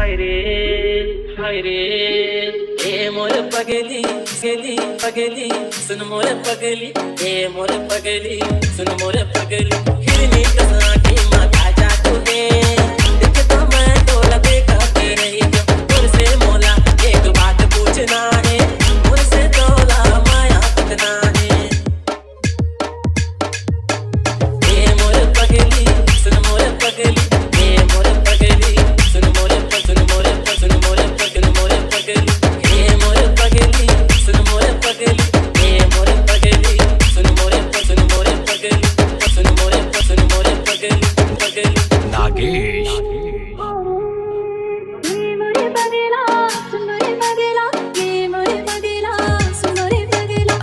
हाय रे ए मोर पगली गली पगली सुन मोर पगली ए मोर पगली सुन मोर पगली हिरनी कसा की माता जादू दे दिखता मैं तोला देखा तेरे ही मोर से मोला एक बात पूछना है मोर से तोला माया कितना है ए मोर पगली सुन मोर पगली ए मोर पगली सुन मोर सुन मोर सुन मोर पगली मोर पगली ए मोर पगली सुन मोर पगली ए मोर पगली सुन मोर सुन मोर पगली सुन मोर सुन मोर पगली पगली नागेश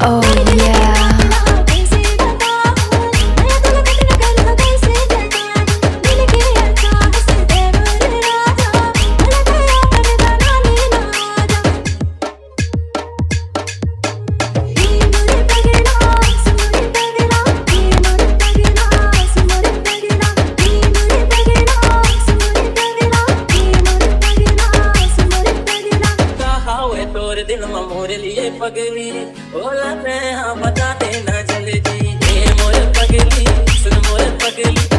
Oh yeah. दिल में मोर लिए पगली ओला मैं हाँ बता देना जल्दी ए मोर पगली सुन मोर पगली